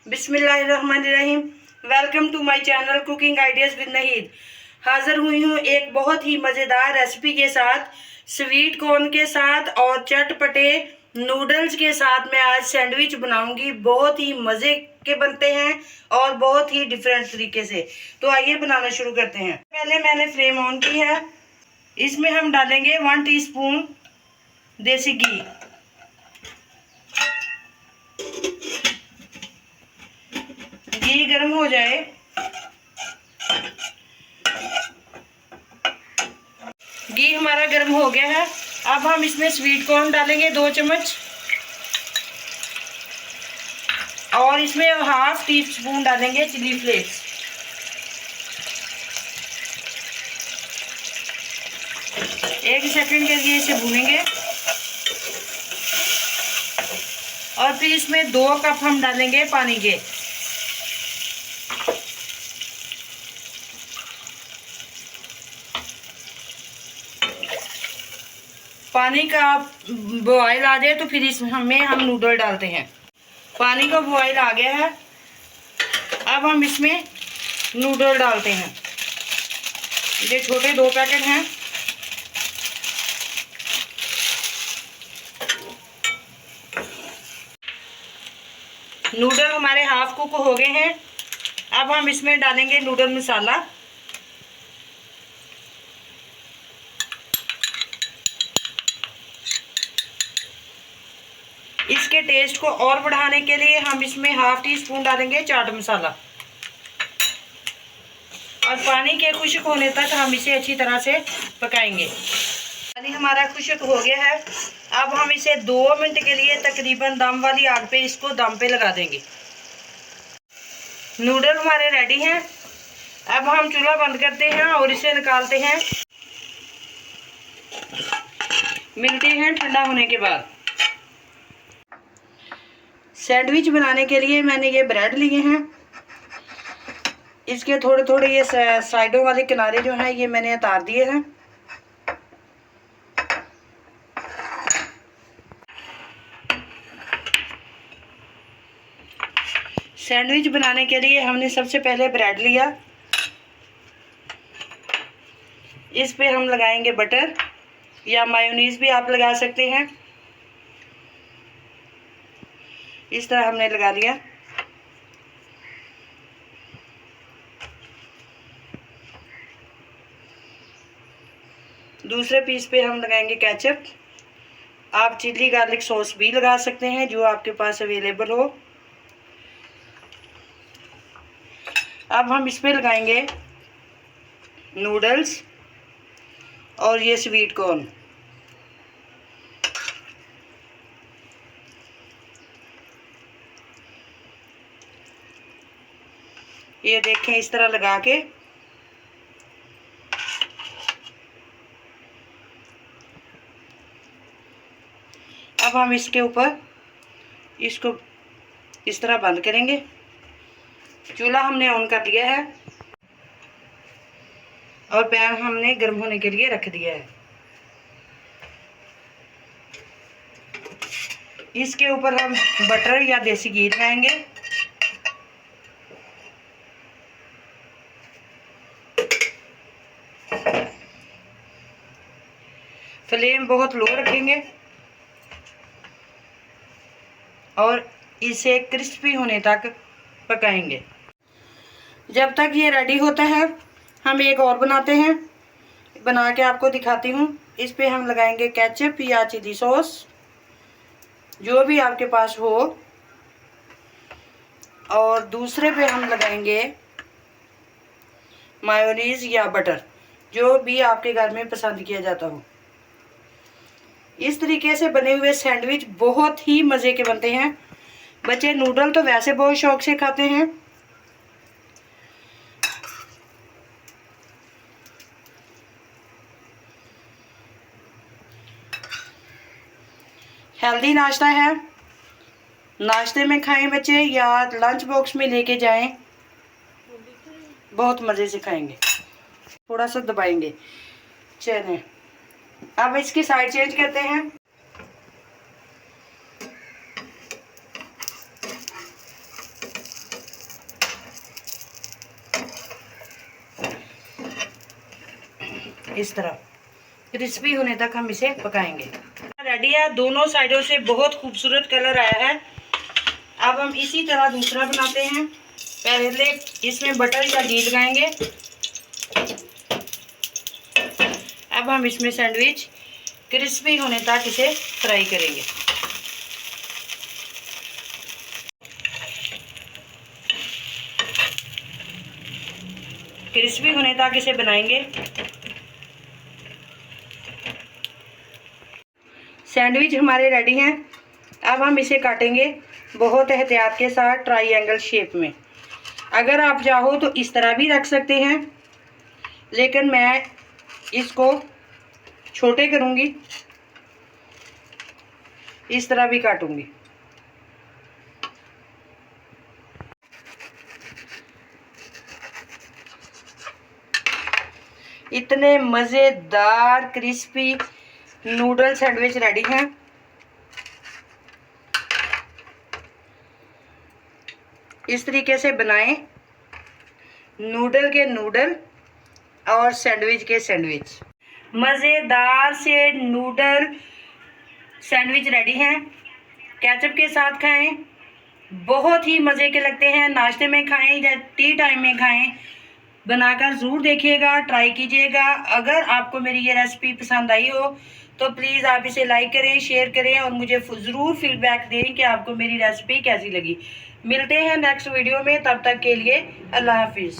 बिस्मिल्लाहिर्रहमानिर्रहीम। Welcome to my channel cooking ideas with Naheed. हाज़िर हुई हूँ एक बहुत ही मज़ेदार रेसिपी के साथ, स्वीट कॉर्न के साथ और चटपटे नूडल्स के साथ। मैं आज सैंडविच बनाऊंगी। बहुत ही मज़े के बनते हैं और बहुत ही डिफरेंट तरीके से। तो आइए बनाना शुरू करते हैं। पहले मैंने फ्लेम ऑन की है। इसमें हम डालेंगे 1 टीस्पून देसी घी। घी गर्म हो जाए, घी हमारा गर्म हो गया है। अब हम इसमें स्वीट कॉर्न डालेंगे 2 चम्मच और इसमें 1/2 टीस्पून डालेंगे चिली फ्लेक्स। एक सेकंड के लिए इसे भूनेंगे और फिर इसमें 2 कप हम डालेंगे पानी के। पानी का बॉयल आ जाए तो फिर इसमें हम नूडल डालते हैं। पानी का बॉयल आ गया है। अब हम इसमें नूडल डालते हैं। ये छोटे 2 पैकेट हैं। नूडल हमारे हाफ कुक हो गए हैं। अब हम इसमें डालेंगे नूडल मसाला। इसके टेस्ट को और बढ़ाने के लिए हम इसमें 1/2 टीस्पून डालेंगे चाट मसाला और पानी के खुश्क होने तक हम इसे अच्छी तरह से पकाएंगे। पानी हमारा खुश्क हो गया है। अब हम इसे 2 मिनट के लिए तकरीबन दम वाली आग पे इसको दम पे लगा देंगे। नूडल हमारे रेडी हैं। अब हम चूल्हा बंद करते हैं और इसे निकालते हैं। मिलते हैं ठंडा होने के बाद। सैंडविच बनाने के लिए मैंने ये ब्रेड लिए हैं। इसके थोड़े थोड़े ये साइडों वाले किनारे जो हैं ये मैंने उतार दिए हैं। सैंडविच बनाने के लिए हमने सबसे पहले ब्रेड लिया। इस पे हम लगाएंगे बटर या मायोनीज भी आप लगा सकते हैं। इस तरह हमने लगा लिया। दूसरे पीस पे हम लगाएंगे केचप। आप चिली गार्लिक सॉस भी लगा सकते हैं जो आपके पास अवेलेबल हो। अब हम इस पे लगाएंगे नूडल्स और ये स्वीट कॉर्न। ये देखें, इस तरह लगा के अब हम इसके ऊपर इसको इस तरह बंद करेंगे। चूल्हा हमने ऑन कर दिया है और पैन हमने गर्म होने के लिए रख दिया है। इसके ऊपर हम बटर या देसी घी लगाएंगे। फ्लेम बहुत लो रखेंगे और इसे क्रिस्पी होने तक पकाएंगे। जब तक ये रेडी होता है हम एक और बनाते हैं। बना के आपको दिखाती हूँ। इस पे हम लगाएंगे केचप या चिली सॉस, जो भी आपके पास हो, और दूसरे पे हम लगाएंगे मायोनीज या बटर, जो भी आपके घर में पसंद किया जाता हो। इस तरीके से बने हुए सैंडविच बहुत ही मज़े के बनते हैं। बच्चे नूडल तो वैसे बहुत शौक से खाते हैं। हेल्दी नाश्ता है। नाश्ते में खाएं बच्चे या लंच बॉक्स में लेके जाएं, बहुत मज़े से खाएंगे। थोड़ा सा दबाएंगे। चलें, अब इसकी साइड चेंज करते हैं। इस तरह क्रिस्पी होने तक हम इसे पकाएंगे। रेडी है, दोनों साइडों से बहुत खूबसूरत कलर आया है। अब हम इसी तरह दूसरा बनाते हैं। पहले इसमें बटर या घी लगाएंगे। अब हम इसमें सैंडविच क्रिस्पी होने तक इसे फ्राई करेंगे। क्रिस्पी होने तक इसे बनाएंगे। सैंडविच हमारे रेडी हैं। अब हम इसे काटेंगे बहुत एहतियात के साथ ट्रायंगल शेप में। अगर आप चाहो तो इस तरह भी रख सकते हैं, लेकिन मैं इसको छोटे करूंगी, इस तरह भी काटूंगी। इतने मज़ेदार क्रिस्पी नूडल सैंडविच रेडी हैं। इस तरीके से बनाएं, नूडल के नूडल और सैंडविच के सैंडविच। मज़ेदार से नूडल सैंडविच रेडी हैं। केचप के साथ खाएं, बहुत ही मज़े के लगते हैं। नाश्ते में खाएं या टी टाइम में खाएं। बनाकर ज़रूर देखिएगा, ट्राई कीजिएगा। अगर आपको मेरी ये रेसिपी पसंद आई हो तो प्लीज़ आप इसे लाइक करें, शेयर करें और मुझे ज़रूर फीडबैक दें कि आपको मेरी रेसिपी कैसी लगी। मिलते हैं नेक्स्ट वीडियो में, तब तक के लिए अल्लाह हाफिज़।